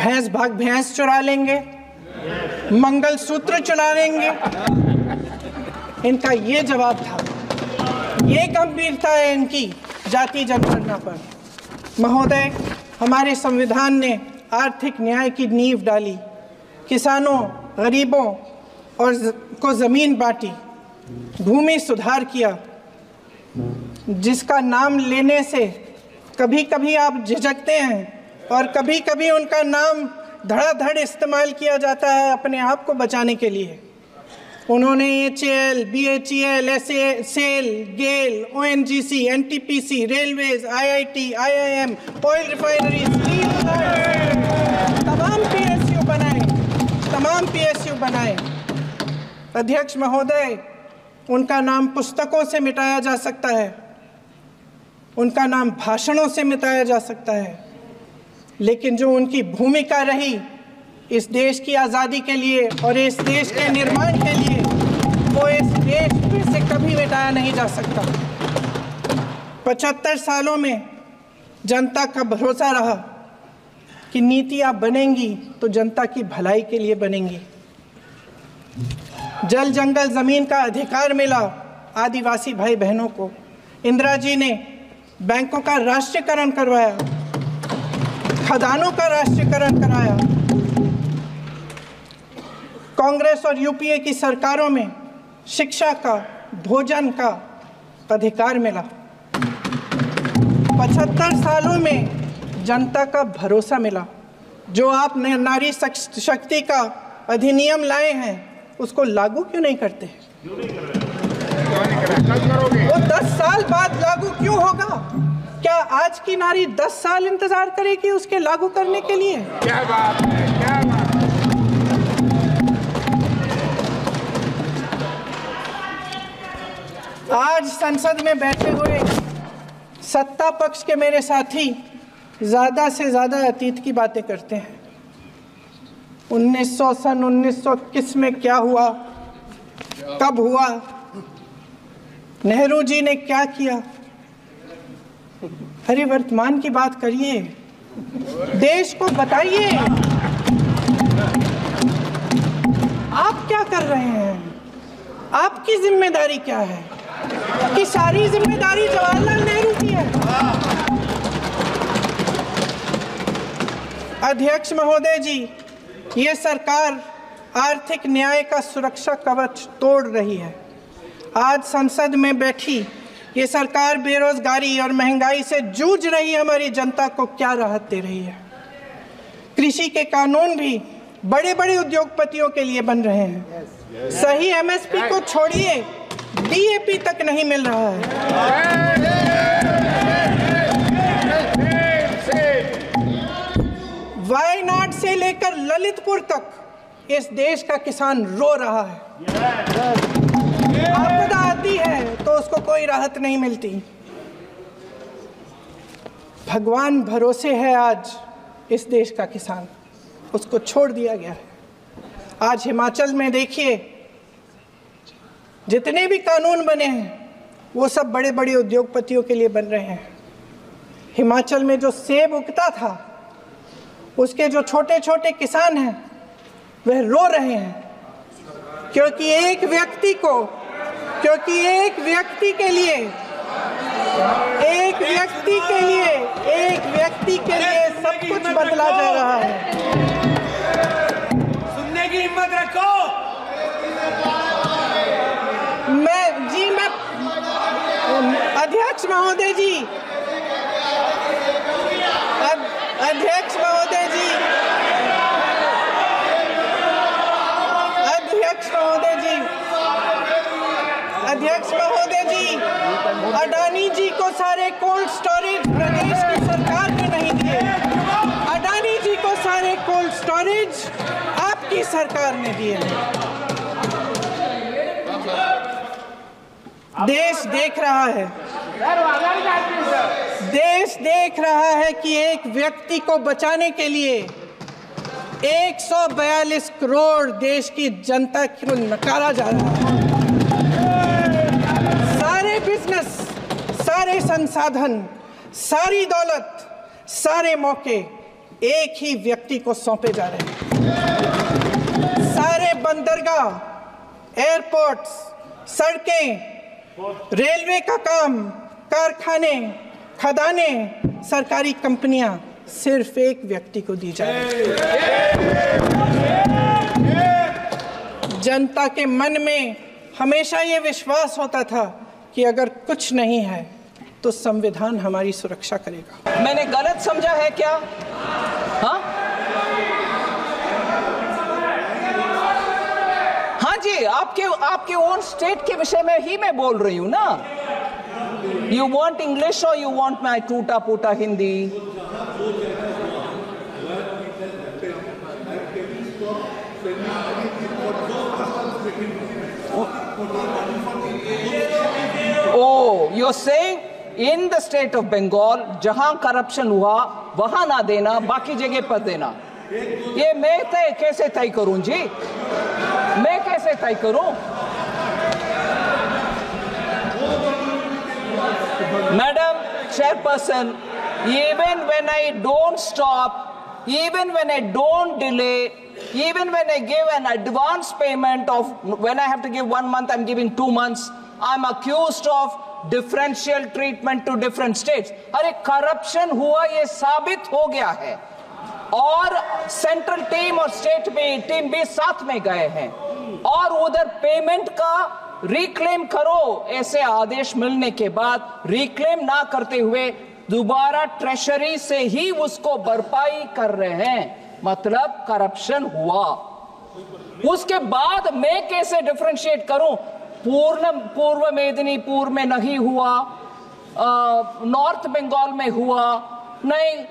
भैंस चुरा लेंगे, मंगलसूत्र चुरा लेंगे। इनका ये जवाब था, ये गंभीरता है इनकी जाति जनगणना पर। महोदय, हमारे संविधान ने आर्थिक न्याय की नींव डाली, किसानों, गरीबों और को ज़मीन बांटी, भूमि सुधार किया, जिसका नाम लेने से कभी कभी आप झिझकते हैं और कभी कभी उनका नाम धड़ाधड़ इस्तेमाल किया जाता है अपने आप को बचाने के लिए। उन्होंने HAL, BHEL, SAIL, GAIL, ONGC, NTPC, railways, IIT, IIM, oil refinery, तमाम PSU बनाए। अध्यक्ष महोदय, उनका नाम पुस्तकों से मिटाया जा सकता है, उनका नाम भाषणों से मिटाया जा सकता है, लेकिन जो उनकी भूमिका रही इस देश की आज़ादी के लिए और इस देश के निर्माण के लिए, वो इस देश में से कभी मिटाया नहीं जा सकता। 75 सालों में जनता का भरोसा रहा कि नीतियाँ बनेंगी तो जनता की भलाई के लिए बनेंगी। जल जंगल ज़मीन का अधिकार मिला आदिवासी भाई बहनों को। इंदिरा जी ने बैंकों का राष्ट्रीयकरण करवाया, खदानों का राष्ट्रीयकरण कराया। कांग्रेस और UPA की सरकारों में शिक्षा का, भोजन का अधिकार मिला। 75 सालों में जनता का भरोसा मिला। जो आप नारी शक्ति का अधिनियम लाए हैं, उसको लागू क्यों नहीं करते? वो 10 साल बाद लागू क्यों होगा? क्या आज की नारी 10 साल इंतजार करेगी उसके लागू करने के लिए? क्या बात है, क्या बात है। आज संसद में बैठे हुए सत्ता पक्ष के मेरे साथी ज़्यादा से ज़्यादा अतीत की बातें करते हैं। 1921 में क्या हुआ, कब हुआ, नेहरू जी ने क्या किया। अरे वर्तमान की बात करिए, देश को बताइए आप क्या कर रहे हैं, आपकी जिम्मेदारी क्या है? कि सारी जिम्मेदारी जवाहरलाल नेहरू की है। अध्यक्ष महोदय जी, ये सरकार आर्थिक न्याय का सुरक्षा कवच तोड़ रही है। आज संसद में बैठी ये सरकार बेरोजगारी और महंगाई से जूझ रही हमारी जनता को क्या राहत दे रही है? कृषि के कानून भी बड़े बड़े उद्योगपतियों के लिए बन रहे हैं। सही MSP को छोड़िए, DAP तक नहीं मिल रहा है। वायनाड से लेकर ललितपुर तक इस देश का किसान रो रहा है। आपदा आती है तो उसको कोई राहत नहीं मिलती। भगवान भरोसे है आज इस देश का किसान, उसको छोड़ दिया गया है। आज हिमाचल में देखिए, जितने भी कानून बने हैं वो सब बड़े बड़े उद्योगपतियों के लिए बन रहे हैं। हिमाचल में जो सेब उगता था, उसके जो छोटे छोटे किसान हैं वह रो रहे हैं, क्योंकि एक व्यक्ति के लिए सब कुछ बदला जा रहा है। सुनने की हिम्मत रखो। अध्यक्ष महोदय जी, अध्यक्ष महोदय जी, अडानी जी को सारे कोल्ड स्टोरेज प्रदेश की सरकार ने नहीं दिए। अडानी जी को सारे कोल्ड स्टोरेज आपकी सरकार ने दिए। देश देख रहा है कि एक व्यक्ति को बचाने के लिए 142 करोड़ देश की जनता को नकारा जा रहा है। सारे बिजनेस, सारे संसाधन, सारी दौलत, सारे मौके एक ही व्यक्ति को सौंपे जा रहे हैं। सारे बंदरगाह, एयरपोर्ट्स, सड़कें, रेलवे का काम, कारखाने, खदाने, सरकारी कंपनियां सिर्फ एक व्यक्ति को दी जा रही है। जनता के मन में हमेशा ये विश्वास होता था कि अगर कुछ नहीं है तो संविधान हमारी सुरक्षा करेगा। मैंने गलत समझा है क्या? हाँ हाँ जी, आपके ओन स्टेट के विषय में ही मैं बोल रही हूं ना। यू वांट इंग्लिश और यू वांट माई टूटा फूटा Hindi? Oh, you're saying in the state of Bengal जहां करप्शन हुआ वहां ना देना, बाकी जगह पर देना। ये मैं कैसे तय करूं जी? मैं कैसे तय करूं? Madam Chairperson, even when I don't stop, even when I don't delay, even when I give an advance payment of, when I have to give 1 month, I'm giving 2 months, I'm accused of differential treatment to different states. अरे corruption हुआ ये साबित हो गया है और central team और state में टीम भी साथ में गए हैं और उधर पेमेंट का रिक्लेम करो, ऐसे आदेश मिलने के बाद रिक्लेम ना करते हुए दोबारा ट्रेशरी से ही उसको भरपाई कर रहे हैं, मतलब करप्शन हुआ। उसके बाद मैं कैसे डिफरेंशिएट करूं? पूर्व मेदिनीपुर में नहीं हुआ, नॉर्थ बंगाल में हुआ नहीं,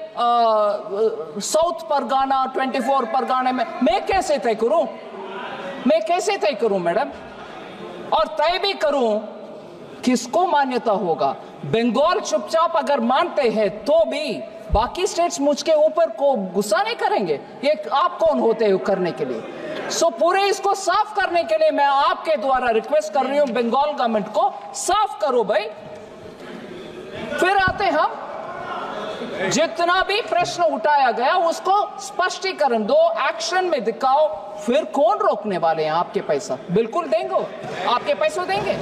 साउथ परगाना 24 परगाने में, मैं कैसे तय करूं? मैं कैसे तय करूं मैडम? और तय भी करूं किसको मान्यता होगा? बंगाल चुपचाप अगर मानते हैं तो भी बाकी स्टेट्स मुझके ऊपर को गुस्सा नहीं करेंगे। ये आप कौन होते हो करने के लिए? सो पूरे इसको साफ करने के लिए मैं आपके द्वारा रिक्वेस्ट कर रही हूं बंगाल गवर्नमेंट को, साफ करो भाई। फिर आते हम जितना भी प्रश्न उठाया गया उसको स्पष्टीकरण दो, एक्शन में दिखाओ, फिर कौन रोकने वाले हैं? आपके पैसा बिल्कुल देंगे, आपके पैसे देंगे।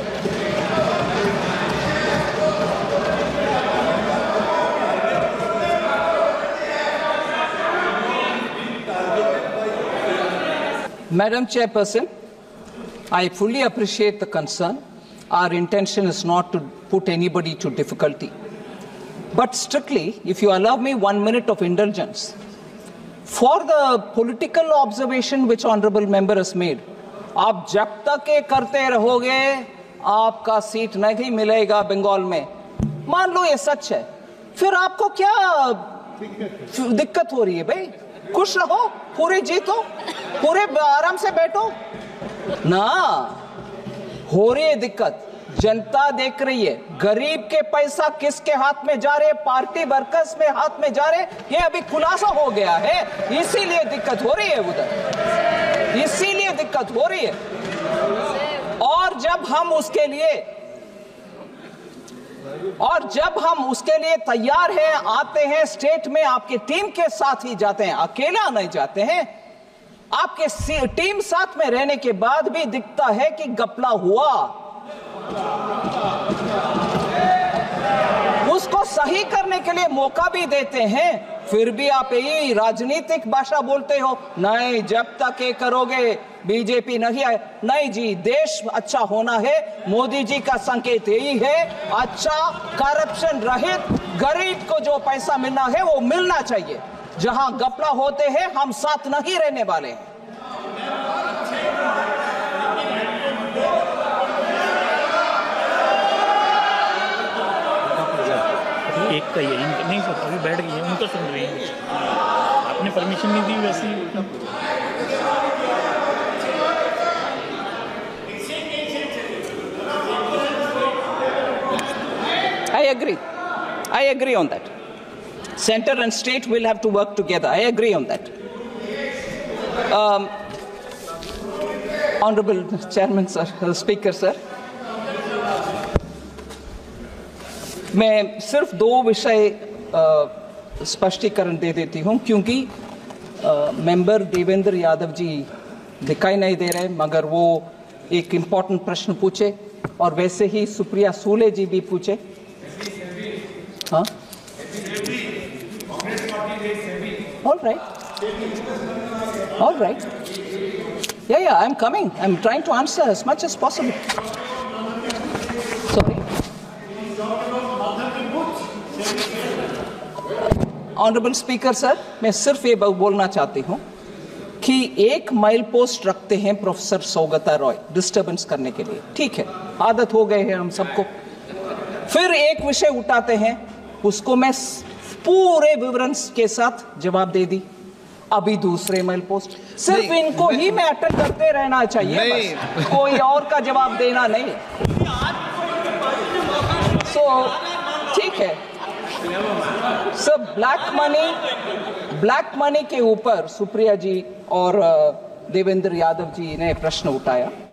Madam Chairperson, I fully appreciate the concern. Our intention is not to put anybody to difficulty. But strictly, if you allow me 1 minute of indulgence, for the political observation which honorable member has made, आप जब तक ये करते रहोगे आपका seat नहीं मिलेगा बंगाल में। मान लो ये सच है, फिर आपको क्या दिक्कत हो रही है भाई? खुश रहो, पूरे जीतो, पूरे आराम से बैठो ना। हो रही है दिक्कत, जनता देख रही है, गरीब के पैसा किसके हाथ में जा रहे? पार्टी वर्कर्स में हाथ में जा रहे, ये अभी खुलासा हो गया है, इसीलिए दिक्कत हो रही है उधर, इसीलिए दिक्कत हो रही है। और जब हम उसके लिए तैयार हैं, आते हैं स्टेट में, आपके टीम के साथ ही जाते हैं, अकेला नहीं जाते हैं। आपके टीम साथ में रहने के बाद भी दिखता है कि घपला हुआ, उसको सही करने के लिए मौका भी देते हैं, फिर भी आप यही राजनीतिक भाषा बोलते हो। नहीं, जब तक ये करोगे बीजेपी नहीं आए। नहीं जी, देश अच्छा होना है, मोदी जी का संकेत यही है, अच्छा करप्शन रहित गरीब को जो पैसा मिलना है वो मिलना चाहिए। जहां घपला होते हैं हम साथ नहीं रहने वाले हैं। एक का ये नहीं सर, अभी बैठ गई है, उनको सुन रही है, आपने परमिशन नहीं दी वैसे ही। I agree on that. Center and state will have to work together. I agree on that. Honorable Chairman sir, Speaker sir, मैं सिर्फ 2 विषय स्पष्टीकरण दे देती हूं, क्योंकि मेंबर देवेंद्र यादव जी दिखाई नहीं दे रहे, मगर वो एक इम्पोर्टेंट प्रश्न पूछे और वैसे ही सुप्रिया सूले जी भी पूछे। हाँ, all right, yeah, I'm coming. I'm trying to answer as much as possible. Sorry. Honorable Speaker sir, मैं सिर्फ ये बोलना चाहती हूँ कि एक माइल पोस्ट रखते हैं प्रोफेसर सौगता रॉय डिस्टर्बेंस करने के लिए, ठीक है, आदत हो गए हैं हम सबको। फिर एक विषय उठाते हैं, उसको मैं पूरे विवरण के साथ जवाब दे दी। अभी दूसरे मेल पोस्ट, सिर्फ इनको ही मैं अटेंड करते रहना चाहिए, बस कोई और का जवाब देना नहीं। सो ठीक है, सब ब्लैक मनी के ऊपर सुप्रिया जी और देवेंद्र यादव जी ने प्रश्न उठाया।